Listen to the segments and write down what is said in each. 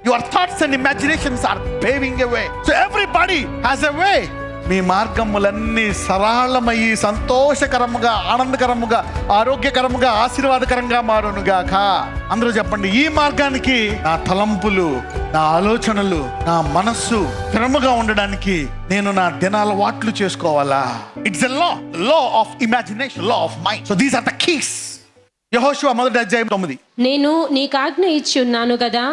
Your thoughts and imaginations are paving a way. So everybody has a way. మీ మార్గములన్నీ సరళమయ్యి సంతోషకరముగా, ఆనందకరముగా, ఆరోగ్యకరముగా, ఆశీర్వాదకరంగా మారునుగాక. అందరూ చెప్పండి, ఈ మార్గానికి నా తలంపులు, నా ఆలోచనలు, నా మనస్సు స్థిరముగా ఉండడానికి నేను నా దినాల వాట్లు చేసుకోవాలా. It's a law of imagination, law of mind. So these are the keys. Yehoshua 1:9. నేను నీకాజ్ఞ ఇచ్చి ఉన్నాను గదా,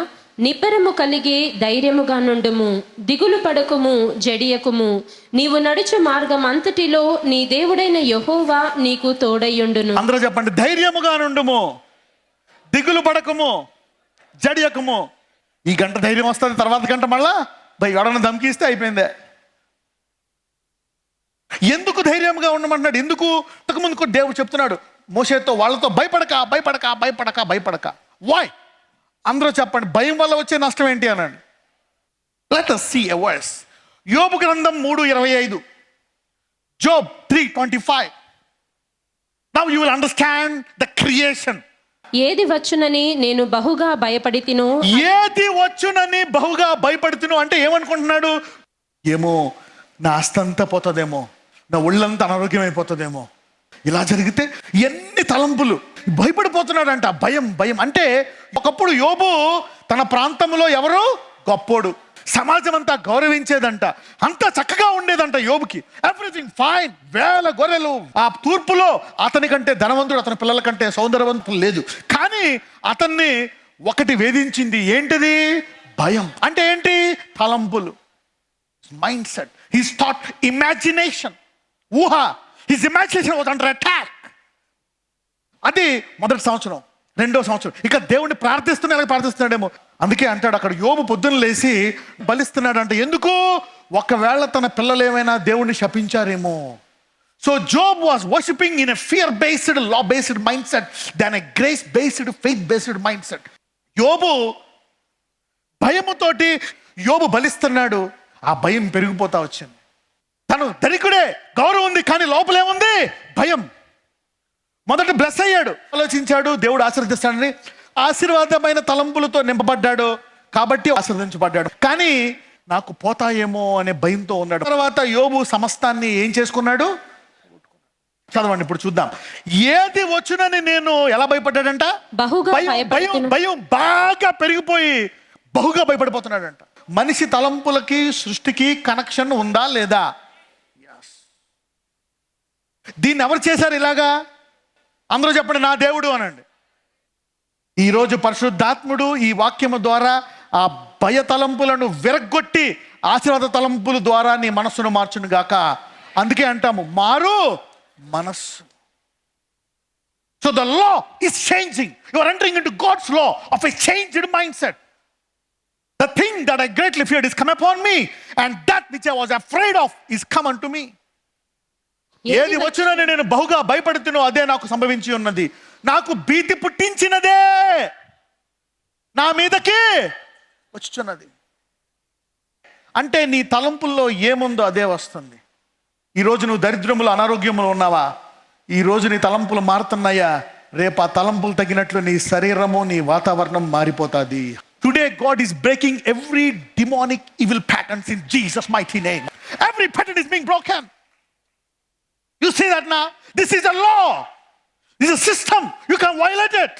నిబ్బరము కలిగి ధైర్యముగా నుండుము, దిగులు పడకుము, జడియకుము. నీవు నడుచు మార్గం అంతటిలో నీ దేవుడైన యెహోవా నీకు తోడయ్యుండును. అందరూ చెప్పండి, ధైర్యముగా నుండుము, దిగులు పడకము, జడియకుము. ఈ గంట ధైర్యం వస్తుంది, తర్వాత గంట మళ్ళా ఎవడన్నా ధమ్కిస్తే అయిపోయిందే. ఎందుకు ధైర్యంగా ఉండమంటున్నాడు? ఎందుకు? ముందుకు దేవుడు చెప్తున్నాడు మోషేతో, వాళ్ళతో భయపడక భయపడక భయపడక భయపడక. వై? అందరూ చెప్పండి, భయం వల్ల వచ్చే నష్టం ఏంటి అనండి. Let us see a verse. యోబు గ్రంథం 3:25, Job 3:25. Now you will understand the creation. ఏది వచ్చునని నేను బహుగా భయపడితినో. ఏది వచ్చునని బహుగా భయపడుతును అంటే ఏమనుకుంటున్నాడు? ఏమో నా ఆస్తంతా పోతుందేమో, నా ఒళ్ళంతా అనారోగ్యం అయిపోతుందేమో, ఇలా జరిగితే ఎన్ని తలంపులు, భయపడిపోతున్నాడంట. భయం భయం అంటే ఒకప్పుడు యోబు తన ప్రాంతంలో ఎవరు గొప్పోడు, సమాజం అంతా గౌరవించేదంట, అంతా చక్కగా ఉండేదంట యోబుకి. ఎవ్రీథింగ్ ఫైన్, వేల గొర్రెలు. ఆ తూర్పులో అతని కంటే ధనవంతుడు, అతని పిల్లల కంటే సౌందర్యవంతులు లేదు. కానీ అతన్ని ఒకటి వేధించింది. ఏంటిది? భయం. అంటే ఏంటి? తలంపులు, mind set, his thought, imagination, ఊహ. His imagination was under attack. అది మొదటి సంవత్సరం. రెండో సంవత్సరం ఇక దేవుణ్ణి ప్రార్థిస్తున్నాడేమో. అందుకే అంటాడు అక్కడ, యోబు పొద్దున్న లేచి బలిస్తున్నాడు అంటే. ఎందుకు? ఒకవేళ తన పిల్లలు ఏమైనా దేవుణ్ణి శపించారేమో. So Job was worshipping in a fear based, law based mind set than a grace based, faith based mind set. యోబు భయముతోటి యోబు బలిస్తున్నాడు. ఆ భయం పెరిగిపోతా వచ్చింది. తను ధనికుడే, గౌరవం ఉంది, కానీ లోపలేముంది? భయం. మొదట బ్లెస్ అయ్యాడు, ఆలోచించాడు దేవుడు ఆశీర్వదిస్తాడని, ఆశీర్వాదమైన తలంపులతో నింపబడ్డాడు కాబట్టి ఆశీర్వదించబడ్డాడు. కానీ నాకు పోతాయేమో అనే భయంతో ఉన్నాడు. తర్వాత యోబు సమస్తాన్ని ఏం చేసుకున్నాడు? చదవండి ఇప్పుడు చూద్దాం. ఏది వచ్చునని నేను ఎలా భయపడ్డాడంట? భయం బాగా పెరిగిపోయి బహుగా భయపడిపోతున్నాడంట. మనిషి తలంపులకి సృష్టికి కనెక్షన్ ఉందా లేదా? దీన్ని ఎవరు చేశారు ఇలాగా? అందరూ చెప్పండి, నా దేవుడు అనండి. ఈరోజు పరిశుద్ధాత్ముడు ఈ వాక్యము ద్వారా ఆ భయ తలంపులను విరగ్గొట్టి ఆశీర్వాద తలంపుల ద్వారా నీ మనస్సును మార్చును గాక. అందుకే అంటాము, మారు మనస్సు. So the law is changing. You are entering into God's law of a changed mindset. The thing that I greatly feared is come upon me, and that which I was afraid of is come unto me. ఏది వచ్చినని నేను బహుగా భయపడుతున్నో అదే నాకు సంభవించి ఉన్నది. నాకు భీతి పుట్టించినదే నా మీదకి వచ్చుచున్నది. అంటే నీ తలంపుల్లో ఏముందో అదే వస్తుంది. ఈరోజు నువ్వు దరిద్రములు, అనారోగ్యములు ఉన్నావా? ఈరోజు నీ తలంపులు మారుతున్నాయా? రేపు ఆ తలంపులు తగినట్లు నీ శరీరము, నీ వాతావరణం మారిపోతుంది. Today God is breaking every demonic evil patterns in Jesus mighty name. Every pattern is being broken. You see that now? This is a law. This is a system. You can't violate it.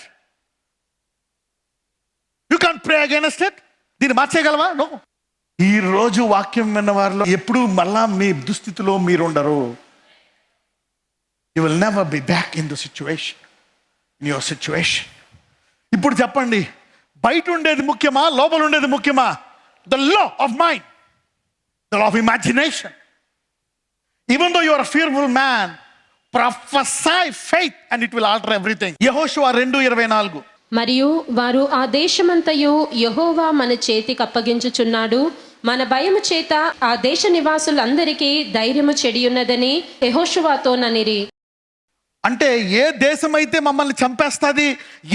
You can't pray against it. దీన్ని మార్చేయగలవా? No. ఈ రోజు వాక్యం విన్న వారిలో ఎప్పుడు మళ్ళా మీ దుస్థితిలో మీరు ఉండరు. You will never be back in the situation, in your situation. ఇప్పుడు చెప్పండి, బయట ఉండేది ముఖ్యమా, లోపల ఉండేది ముఖ్యమా? The law of mind, the law of imagination. Even though you are a fearful man, prophesy faith and it will alter everything. యెహోషువ 2:24. మరియు వారు ఆ దేశమంతయు యెహోవా మన చేతికి అప్పగించుచున్నాడు, మన భయము చేత ఆ దేశ నివాసులందరికీ ధైర్యము చెడియున్నదని యెహోషువతో ననిరి. అంటే ఏ దేశమైతే మమ్మల్ని చంపేస్తుంది,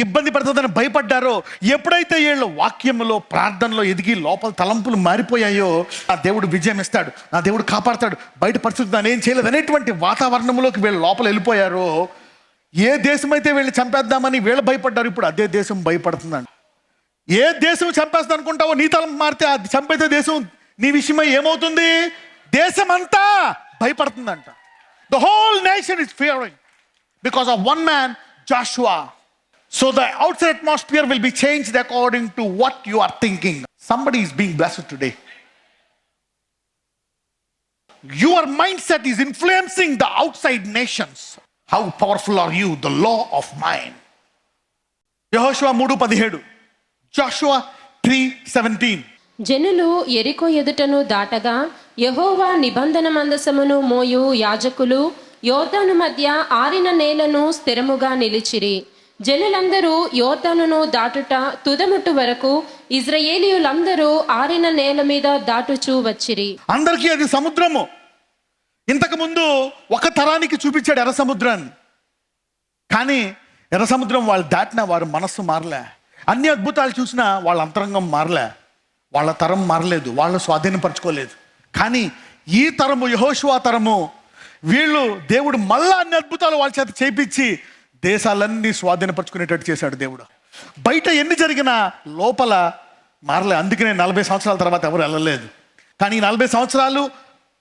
ఇబ్బంది పడుతుందని భయపడ్డారో, ఎప్పుడైతే వీళ్ళు వాక్యంలో, ప్రార్థనలో ఎదిగి లోపల తలంపులు మారిపోయాయో, ఆ దేవుడు విజయం ఇస్తాడు, నా దేవుడు కాపాడతాడు, బయట పరిస్థితి దాన్ని ఏం చేయలేదు అనేటువంటి వాతావరణంలోకి వీళ్ళు లోపల వెళ్ళిపోయారో, ఏ దేశమైతే వీళ్ళు చంపేద్దామని వీళ్ళు భయపడ్డారు, ఇప్పుడు అదే దేశం భయపడుతుందండి. ఏ దేశం చంపేస్తుంది అనుకుంటావో, నీ తలం మారితే అది చంపైతే దేశం నీ విషయమై ఏమవుతుంది? దేశం అంతా భయపడుతుందంట. The whole nation is fearing because of one man, Joshua. So the outside atmosphere will be changed according to what you are thinking. Somebody is being blessed today. Your mindset is influencing the outside nations. How powerful are you? The law of mind. యెహోషువ 3:17, జాషువా 3:17. జనులు యెరికో ఎదుటను దాటగా యెహోవా నిబంధన మందసమును మోయు యాజకులు యోర్దాను మధ్య ఆరిన నేలను స్థిరముగా నిలిచిరి. జనులందరూ యోర్దానును దాటుట తుదముట్టు వరకు ఇశ్రాయేలీయులందరూ ఆరిన నేల మీద దాటుచూ వచ్చిరి. అందరికీ అది సముద్రము. ఇంతకు ముందు ఒక తరానికి చూపించాడు ఎర్ర సముద్రాన్ని, కానీ ఎర్ర సముద్రం వాళ్ళు దాటినా వారి మనస్సు మారలే. అన్ని అద్భుతాలు చూసినా వాళ్ళ అంతరంగం మారలే, వాళ్ళ తరం మారలేదు, వాళ్ళు స్వాధీనపరచుకోలేదు. కానీ ఈ తరము, యెహోషువ తరము, వీళ్ళు దేవుడు మళ్ళా అన్ని అద్భుతాలు వాళ్ళ చేత చేయించి దేశాలన్నీ స్వాధీనపరచుకునేటట్టు చేశాడు దేవుడు. బయట ఎన్ని జరిగినా లోపల మారలే. అందుకనే 40 సంవత్సరాల తర్వాత ఎవరు వెళ్ళలేదు. కానీ 40 సంవత్సరాలు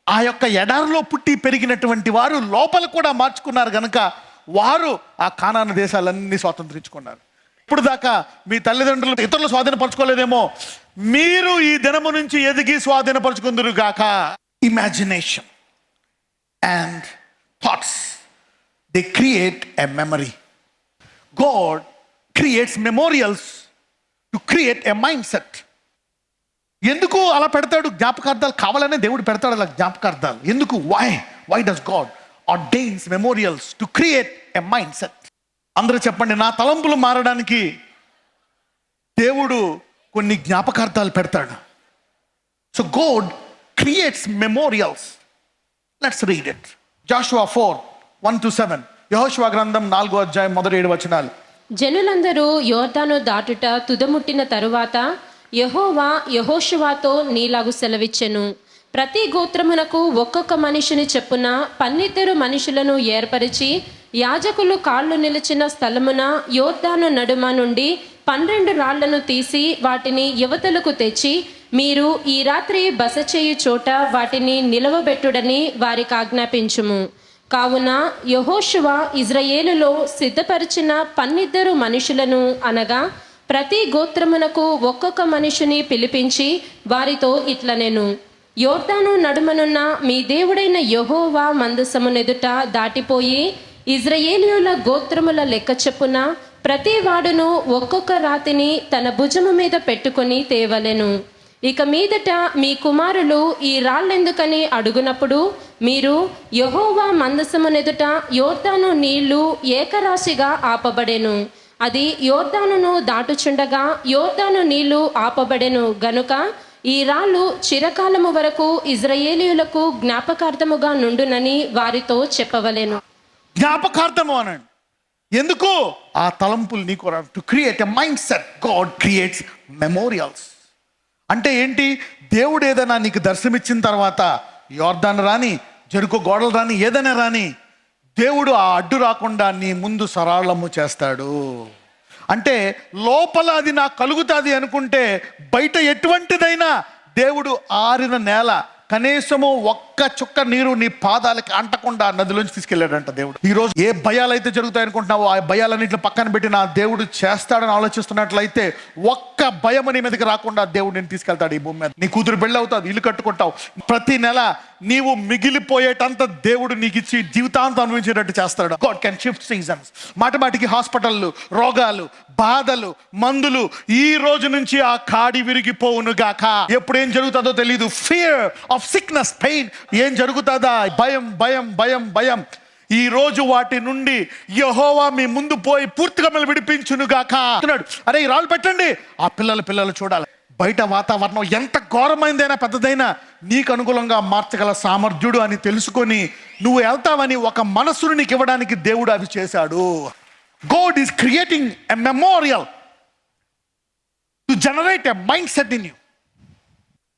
ఆ యొక్క ఎడారిలో పుట్టి పెరిగినటువంటి వారు లోపల కూడా మార్చుకున్నారు కనుక వారు ఆ కానాను దేశాలన్నీ స్వాతంత్రించుకున్నారు. ఇప్పుడు దాకా మీ తల్లిదండ్రులు ఇతరులు స్వాధీనపరచుకోలేదేమో, మీరు ఈ దినము నుంచి ఎదిగి స్వాధీనపరచుకుందురు గాక. Imagination and thoughts, they create a memory. God creates memorials to create a mindset. ఎందుకు అలా పెడతాడు? జ్ఞాపకార్థాలు కావాలనే దేవుడు పెడతాడు అలా జ్ఞాపకార్థాలు. ఎందుకు? why does God ordains memorials to create a mindset? అందరూ చెప్పండి, నా తలంపులు మారడానికి దేవుడు కొన్ని జ్ఞాపకార్థాలు పెడతాడు. So God creates memorials. Let's read it. Joshua 4:1-7. యెహోషువ గ్రంథం 4:1-7. జనులందరూ యోర్దాను దాటుట తుదముట్టిన తరువాత యెహోవా యెహోషువతో నీలాగు సెలవిచ్చెను. ప్రతి గోత్రమునకు ఒక్కొక్క మనిషిని చెప్పున 12 మనుషులను ఏర్పరిచి యాజకులు కాళ్ళు నిలిచిన స్థలమున యోర్దాను నడుమ నుండి 12 రాళ్లను తీసి వాటిని యువతలకు తెచ్చి మీరు ఈ రాత్రి బస చేయు చోట వాటిని నిలవబెట్టుడని వారికి ఆజ్ఞాపించుము. కావున యెహోషువ ఇశ్రాయేలులో సిద్ధపరిచిన 12 మనుషులను అనగా ప్రతి గోత్రమునకు ఒక్కొక్క మనిషిని పిలిపించి వారితో ఇట్లనెను, యోర్దాను నడుమనున్న మీ దేవుడైన యెహోవా మందసమునెదుట దాటిపోయి ఇశ్రాయేలీయుల గోత్రముల లెక్క చెప్పున ప్రతి వాడును ఒక్కొక్క రాతిని తన భుజము మీద పెట్టుకొని తేవలెను. ఇక మీదట మీ కుమారులు ఈ రాళ్ళెందుకని అడుగునప్పుడు మీరు యెహోవా మందసమునెదుట యోర్దాను నీళ్లు ఏకరాశిగా ఆపబడెను. అది యోర్దానును దాటుచుండగా యోర్దాను నీళ్లు ఆపబడెను గనుక ఈ రాళ్ళు చిరకాలము వరకు ఇశ్రాయేలీయులకు జ్ఞాపకార్థముగా నుండునని వారితో చెప్పవలెను. జ్ఞాపకార్థము అనండి. ఎందుకు? ఆ తలంపులు నీకు to create a mind set. God creates memorials. అంటే ఏంటి? దేవుడు ఏదైనా నీకు దర్శనమిచ్చిన తర్వాత యోర్దాను రాని, జెరికో గోడలు రాని, ఏదైనా రాని, దేవుడు ఆ అడ్డు రాకుండా నీ ముందు సరళము చేస్తాడు. అంటే లోపల అది నాకు కలుగుతుంది అనుకుంటే బయట ఎటువంటిదైనా దేవుడు ఆరిన నేల కనీసము ఒక్క చుక్క నీరు నీ పాదాలకి అంటకుండా నదిలోంచి తీసుకెళ్ళాడంట దేవుడు. ఈరోజు ఏ భయాలు అయితే జరుగుతాయి అనుకుంటున్నావో ఆ భయాలన్నింటిని పక్కన పెట్టి నా దేవుడు చేస్తాడని ఆలోచిస్తున్నట్లయితే ఒక్క భయం నీ మీదకి రాకుండా దేవుడు నేను తీసుకెళ్తాడు ఈ భూమి మీద. నీ కూతురు పెళ్ళి అవుతుంది, ఇల్లు కట్టుకుంటావు, ప్రతి నెల నీవు మిగిలిపోయేటంత దేవుడు నీకు ఇచ్చి జీవితాంతం అనుభవించేటట్టు చేస్తాడు. God can shift seasons. మాటిమాటికి హాస్పిటళ్ళు, రోగాలు, బాధలు, మందులు, ఈ రోజు నుంచి ఆ కాడి విరిగిపోవును గాక. ఎప్పుడు ఏం జరుగుతుందో తెలియదు. ఫియర్ ఆఫ్ సిక్నెస్, పెయిన్, ఏం జరుగుతుందా? భయం భయం భయం భయం. ఈ రోజు వాటి నుండి యెహోవా మీ ముందు పోయి పూర్తిగా మిమ్మల్ని విడిపించును గాక అంటున్నాడు. అరే ఈ రాళ్ళు పెట్టండి, ఆ పిల్లలు చూడాలి. బయట వాతావరణం ఎంత ఘోరమైందైనా పెద్దదైనా నీకు అనుకూలంగా మార్చగల సామర్థ్యుడు అని తెలుసుకొని నువ్వు వెళ్తావని ఒక మనస్సును నీకు ఇవ్వడానికి దేవుడు అవి చేశాడు. God is creating a memorial to generate a mindset in you.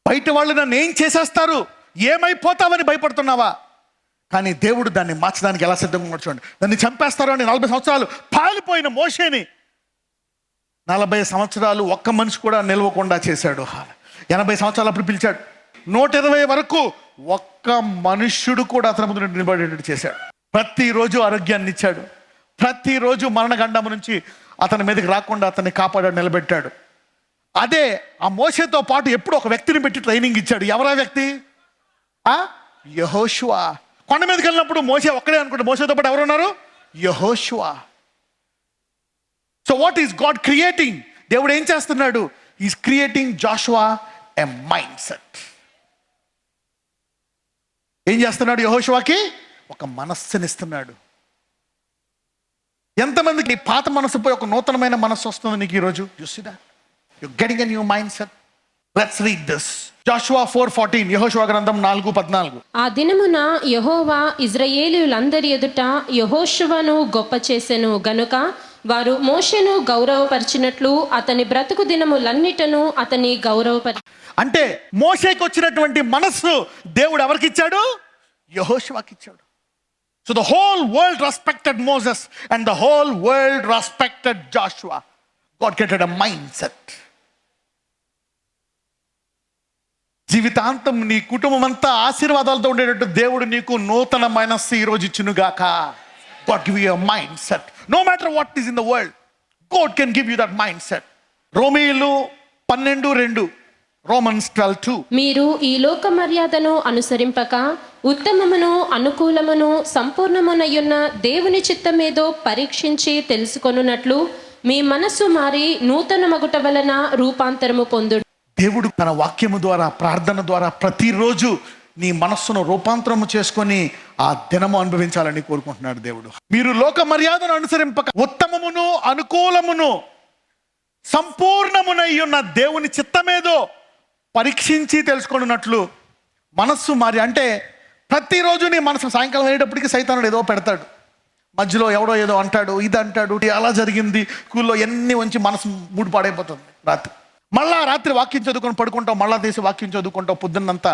బయట వాళ్ళు నన్ను ఏం చేసేస్తారు, ఏమైపోతావని భయపడుతున్నావా? కానీ దేవుడు దాన్ని మార్చడానికి ఎలా సిద్ధంగా చూడండి. దాన్ని చంపేస్తారు అని 40 సంవత్సరాలు పాలిపోయిన మోషేని 40 సంవత్సరాలు ఒక్క మనిషి కూడా నిలవకుండా చేశాడు. 80 సంవత్సరాలు అప్పుడు పిలిచాడు. 120 వరకు ఒక్క మనుష్యుడు కూడా అతని ముందు నిలబడేటట్టు చేశాడు. ప్రతిరోజు ఆరోగ్యాన్ని ఇచ్చాడు. ప్రతిరోజు మరణగండం నుంచి అతని మీదకి రాకుండా అతన్ని కాపాడాడు, నిలబెట్టాడు. అదే ఆ మోషేతో పాటు ఎప్పుడు ఒక వ్యక్తిని పెట్టి ట్రైనింగ్ ఇచ్చాడు. ఎవరా వ్యక్తి? యెహోషువ. కొండ మీదకి వెళ్ళినప్పుడు మోషే ఒక్కడే అనుకుంటే మోషేతో పాటు ఎవరు ఉన్నారు? Yehoshua. So what is God creating? దేవుడు ఏం చేస్తున్నాడు? Is creating Joshua a mind set. ఏం చేస్తున్నాడు? యెహోషువకి ఒక మనస్సునిస్తున్నాడు. ఎంతమందికి పాత మనసు పోయి ఒక నూతనమైన మనస్సు వస్తుంది నీకు ఈరోజు? You see that you getting a new mind set. Let's read this. Joshua 4:14. Yehoshua గ్రంథం 4:14. ఆ దినమున యెహోవా ఇశ్రాయేలీయులందరి ఎదుట యెహోషువను గొప్ప చేసెను గనుక వారు మోషేను గౌరవపరిచినట్లు అతని బ్రతుకు దినములన్నిటను అతని గౌరవపరి. అంటే మోషేకి వచ్చినటువంటి మనస్సు దేవుడు ఎవరికి ఇచ్చాడు? యెహోషువకి ఇచ్చాడు. So the whole world respected Moses and the whole world respected Joshua. God created a mind set. జీవితాంతం నీ కుటుంబం అంతా ఆశీర్వాదాలతో ఉండేటట్టు దేవుడు నీకు నూతన మనస్సు ఈరోజు ఇచ్చునుగాక. God give you a mindset. No matter what is in the world, God can give you that mindset. రోమీయులు 12:2. Romans 12:2. మీరు ఈ లోక మర్యాదను అనుసరింపక ఉత్తమమును అనుకూలమును సంపూర్ణమునయున్న దేవుని చిత్తమేదో పరీక్షించి తెలుసుకొనున్నట్లు మీ మనస్సు మారి నూతన మగుట వలన రూపాంతరము పొందుడు. దేవుడు తన వాక్యము ద్వారా, ప్రార్థన ద్వారా ప్రతిరోజు నీ మనస్సును రూపాంతరము చేసుకొని ఆ దినము అనుభవించాలని కోరుకుంటున్నాడు దేవుడు. మీరు లోక మర్యాదను అనుసరింపక ఉత్తమమును అనుకూలమును సంపూర్ణమునై ఉన్న దేవుని చిత్తమేదో పరీక్షించి తెలుసుకున్నట్లు మనస్సు మారి. అంటే ప్రతిరోజు నీ మనసు సాయంకాలం అయ్యేటప్పటికి సైతానుడు ఏదో పెడతాడు, మధ్యలో ఎవడో ఏదో అంటాడు, ఇది అంటాడు, అలా జరిగింది, స్కూల్లో ఎన్ని ఉంచి మనసు మూడు పాడైపోతుంది. రాత్రి వాక్యం చదువుకొని పడుకుంటావు, మళ్ళా తీసి వాక్యం చదువుకుంటావు పొద్దున్నంతా.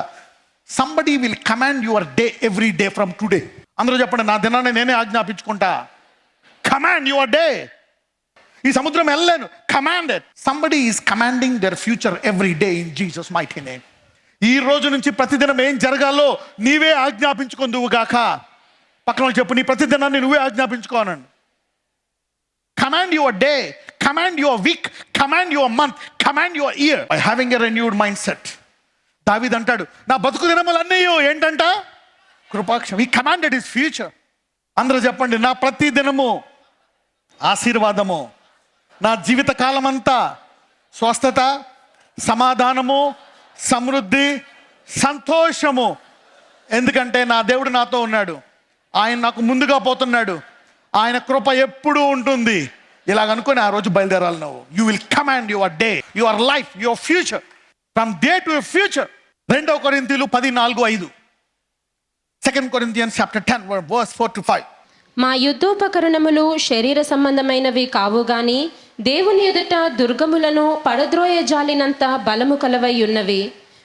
Somebody will command your day every day from today. అందరూ చెప్పండి, నా దినాన్ని నేనే ఆజ్ఞాపించుకుంటా. Command your day. ఈ సముద్రం వెళ్ళలేను, command it. Somebody is commanding their future every day in Jesus mighty name. ఈ రోజు నుంచి ప్రతిదినం ఏం జరగాలో నీవే ఆజ్ఞాపించుకుందువు గాక. పక్కన చెప్పు, నీ ప్రతిదినాన్ని నువ్వే ఆజ్ఞాపించుకోనండి. Command your day, command your week, command your month, command your year by having a renewed mindset. దావీదు అంటాడు, నా బతుకు దినములన్నీ ఏంటంట? కృపాక్షం. He commanded his future. అందరూ చెప్పండి, నా ప్రతి దినము ఆశీర్వాదము, నా జీవిత కాలమంతా స్వస్థత, సమాధానము, సమృద్ధి, సంతోషము. ఎందుకంటే నా దేవుడు నాతో ఉన్నాడు, ఆయన నాకు ముందుగా పోతున్నాడు, ఆయన కృప ఎప్పుడూ ఉంటుంది. ఇలాగనుకొని ఆ రోజు బయలుదేరాలి నువ్వు. You will command your day, your life, your future, from day to your future. 2 కొరింథీయులు 10:4-5. 2 Corinthians chapter 10 verse 4-5. మా యుద్ధోపకరణములు శరీర సంబంధమైనవి కావు గాని దేవుని ఎదుట దుర్గములను పడద్రోయజాలినంత బలము కలవై ఉన్నవి.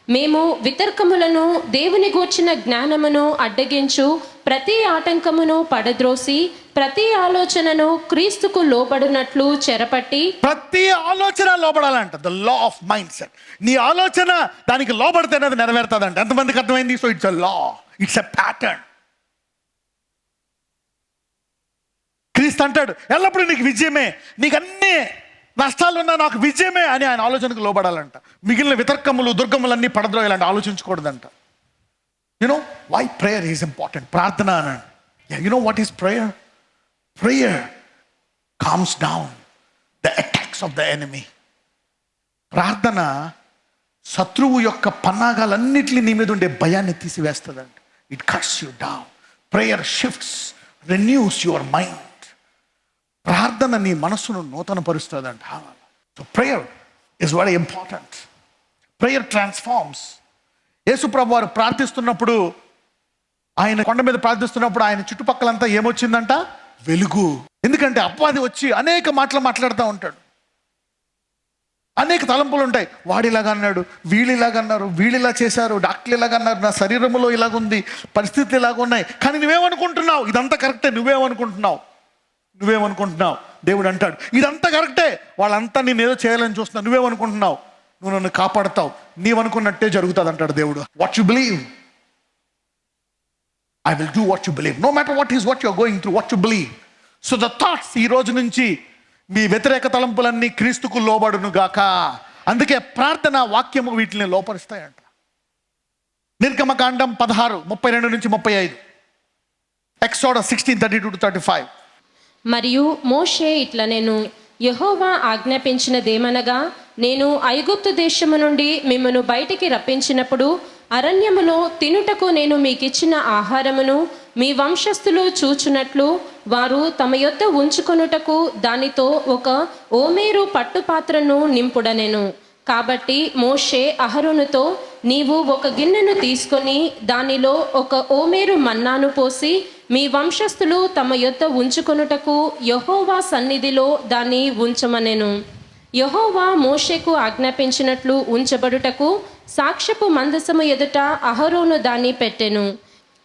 మేము వితర్కములను, దేవుని గూర్చిన జ్ఞానమును అడ్డగించు ప్రతి ఆటంకమును పడద్రోసి ప్రతి ఆలోచనను క్రీస్తుకు లోబడినట్లు చెరపట్టి. ప్రతి ఆలోచన లోబడాలంట. The law of mind set. నీ ఆలోచన దానికి లోబడితేనే అది నెరవేరుతుందంట. ఎంతమందికి అర్థమైంది? So it's a law, it's a pattern. క్రీస్తు అంటాడు, ఎల్లప్పుడూ నీకు విజయమే, నీకు అన్ని నష్టాలున్నా నాకు విజయమే అని ఆయన ఆలోచనకు లోబడాలంట. మిగిలిన వితర్కములు, దుర్గములన్నీ పడద్రోయాలంట, ఆలోచించకూడదంట. You know why prayer is important. ప్రార్థన అనండి. You know what is prayer? Prayer calms down the attacks of the enemy. ప్రార్థన శత్రువు యొక్క పన్నాగాలన్నిటినీ నీ మీద ఉండే భయాన్ని తీసివేస్తుందంట. It cuts you down. Prayer shifts, renews your mind. ప్రార్థన నీ మనస్సును నూతనపరుస్తుందంట. So prayer is very important. Prayer transforms. యేసుప్రభు వారు ప్రార్థిస్తున్నప్పుడు, ఆయన కొండ మీద ప్రార్థిస్తున్నప్పుడు ఆయన చుట్టుపక్కలంతా ఏమొచ్చిందంట? వెలుగు. ఎందుకంటే అపవాది వచ్చి అనేక మాటలు మాట్లాడుతూ ఉంటాడు, అనేక తలంపులు ఉంటాయి. వాడిలాగా అన్నాడు, వీళ్ళు ఇలాగన్నారు, వీళ్ళు ఇలా చేశారు, డాక్టర్లు ఇలాగన్నారు, నా శరీరంలో ఇలాగుంది, పరిస్థితులు ఇలాగున్నాయి. కానీ నువ్వేమనుకుంటున్నావు? ఇదంతా కరెక్టే. నువ్వేమనుకుంటున్నావు? దేవుడు అంటాడు, ఇదంతా కరెక్టే, వాళ్ళంతా నేను ఏదో చేయాలని చూస్తున్నా, నువ్వేమనుకుంటున్నావు, నువ్వు నన్ను కాపాడుతావు, నీవనుకున్నట్టే జరుగుతుంది అంటాడు దేవుడు. What you believe, I will do what you believe, no matter what is what you are going through, what you believe. So the thoughts, ఈ రోజు నుంచి మీ వ్యతిరేక తలంపులన్నీ క్రీస్తుకు లోబడును గాక. అందుకే ప్రార్థన వాక్యము వీటిని లోపరుస్తాయంట. నిర్గమకాండం 16:32-35, ఎక్సోడస్ 16:32-35. మరియు మోషే ఇట్లా, నేను యెహోవా ఆజ్ఞాపించినదేమనగా, నేను ఐగుప్తు దేశము నుండి మిమ్మను బయటికి రప్పించినప్పుడు అరణ్యములో తినుటకు నేను మీకిచ్చిన ఆహారమును మీ వంశస్థులు చూచునట్లు వారు తమ యొద్ద ఉంచుకొనుటకు దానితో ఒక ఓమేరు పట్టుపాత్రను నింపుడనెను. కాబట్టి మోషే అహరోనుతో, నీవు ఒక గిన్నెను తీసుకొని దానిలో ఒక ఓమేరు మన్నాను పోసి మీ వంశస్థులు తమ యొద్ద ఉంచుకొనుటకు యెహోవా సన్నిధిలో దాన్ని ఉంచమనెను. యెహోవా మోషేకు ఆజ్ఞాపించినట్లు ఉంచబడుటకు సాక్ష్యపు మందసము ఎదుట అహరోను దాన్ని పెట్టెను.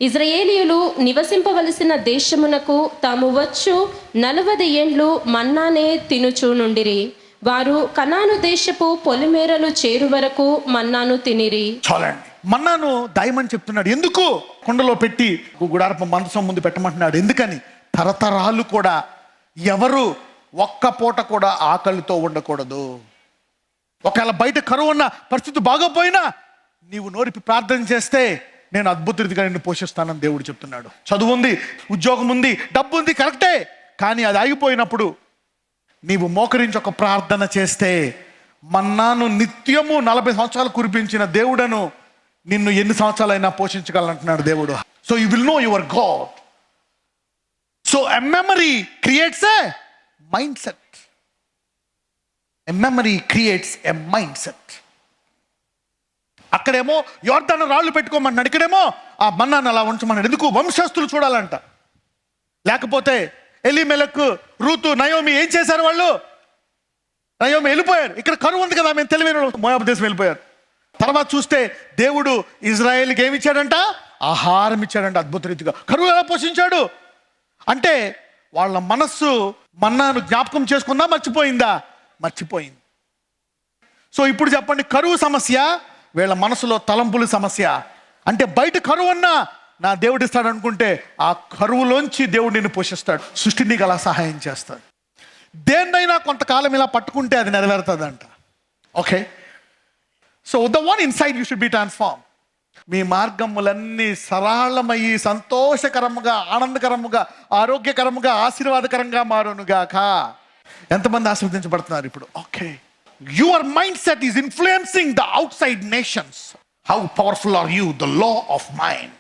ఇజ్రాయేలీయులు నివసింపవలసిన దేశమునకు తాము వచ్చు 40 ఏండ్లు మన్నానే తినుచూ నుండిరి. వారు కనాను దేశపు పొలిమేరలు చేరు వరకు మన్నాను తినిరి. చాలండి, మన్నాను దాయమని చెప్తున్నాడు. ఎందుకు? కుండలో పెట్టి గుడారపు మందసం ముందు పెట్టమంటున్నాడు. ఎందుకని? తరతరాలు కూడా ఎవరు ఒక్క పూట కూడా ఆకలితో ఉండకూడదు. ఒకవేళ బయట కరువు ఉన్న పరిస్థితి బాగోపోయినా నీవు నోరిపి ప్రార్థన చేస్తే నేను అద్భుత రీతిగా నిన్ను పోషిస్తానని దేవుడు చెప్తున్నాడు. చదువు ఉంది, ఉద్యోగం ఉంది, డబ్బు ఉంది, కరెక్టే. కానీ అది ఆగిపోయినప్పుడు నీవు మోకరించి ఒక ప్రార్థన చేస్తే మన్నాను నిత్యము 40 సంవత్సరాలు కురిపించిన దేవుడను నిన్ను ఎన్ని సంవత్సరాలైనా పోషించగలంటున్నాడు దేవుడు. So you will know your God. So a memory creates a mind set. A memory creates a mind set. అక్కడేమో యోర్దాను రాళ్ళు పెట్టుకోమంటున్నాడు, ఇక్కడేమో ఆ మన్నాను అలా ఉంచమన్నాడు. ఎందుకు? వంశస్థులు చూడాలంట. లేకపోతే ఎలీమెలకు, రూతు, నయోమి ఏం చేశారు? వాళ్ళు నయోమి వెళ్ళిపోయారు. ఇక్కడ కరువు ఉంది కదా, మేము తెలివైన మోయాబు దేశం వెళ్ళిపోయారు. తర్వాత చూస్తే దేవుడు ఇజ్రాయేల్కి ఏమి ఇచ్చాడంట? ఆహారం ఇచ్చాడంట అద్భుత రీతిగా. కరువు ఎలా పోషించాడు అంటే వాళ్ళ మనస్సు మన్నాను జ్ఞాపకం చేసుకుందా, మర్చిపోయిందా? మర్చిపోయింది. సో ఇప్పుడు చెప్పండి, కరువు సమస్య, వీళ్ళ మనసులో తలంపుల సమస్య. అంటే బయట కరువు అన్నా నా దేవుడు ఇస్తాడు అనుకుంటే ఆ కరువులోంచి దేవుడు నిన్ను పోషిస్తాడు, సృష్టి నీకు అలా సహాయం చేస్తాడు. దేన్నైనా కొంతకాలం ఇలా పట్టుకుంటే అది నెరవేరుతుందంట. Okay, so the one inside you should be transform. మీ మార్గములన్నీ సరళమయ్యి సంతోషకరముగా, ఆనందకరముగా, ఆరోగ్యకరముగా, ఆశీర్వాదకరంగా మారునుగాక. ఎంతమంది ఆశీర్వదించబడుతున్నారు ఇప్పుడు? Okay, your mind set is influencing the outside nations. How powerful are you? The law of mind.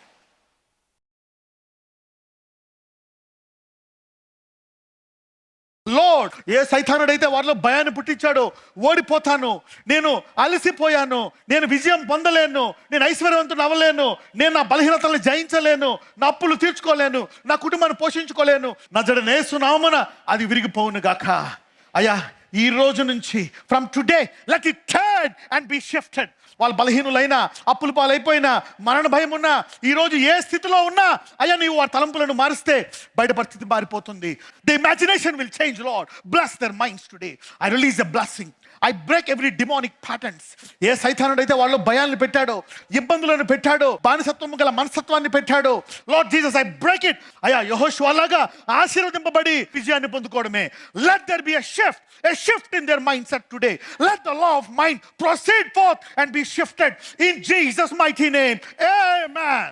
Lord, ఏ సైతానుడైతే వారిలో భయాన్ని పుట్టించాడో, ఓడిపోతాను, నేను అలసిపోయాను, నేను విజయం పొందలేను, నేను ఐశ్వర్యవంతుని అవ్వలేను, నేను నా బలహీనతలను జయించలేను, నా అప్పులు తీర్చుకోలేను, నా కుటుంబాన్ని పోషించుకోలేను, నజరేయుడైన యేసు నామమున అది విరిగిపోవును గాక. అయ్యా, ఈ రోజు నుంచి from today let it turn and be shifted. వాళ్ళు బలహీనులైనా, అప్పుల పాలైపోయినా, మరణ భయం ఉన్నా, ఈరోజు ఏ స్థితిలో ఉన్నా అయ్యా నీవు వారి తలంపులను మారిస్తే బయట పరిస్థితి మారిపోతుంది. The imagination will change. Lord, bless their minds today. I release a blessing. I break every demonic patterns. ఏ సైతానుడైతే వాళ్ళు భయాలను పెట్టాడో, ఇబ్బందులను పెట్టాడో, బానిసత్వం గల మనస్తత్వాన్ని పెట్టాడో, Lord Jesus I break it. అయ్యా, యెహోషువ లాగా ఆశీర్వదింపబడి విజయాన్ని పొందుకోవడమే. Let there be a shift in their mindset today. Let the law of mind proceed forth and be shifted in Jesus' mighty name. Amen.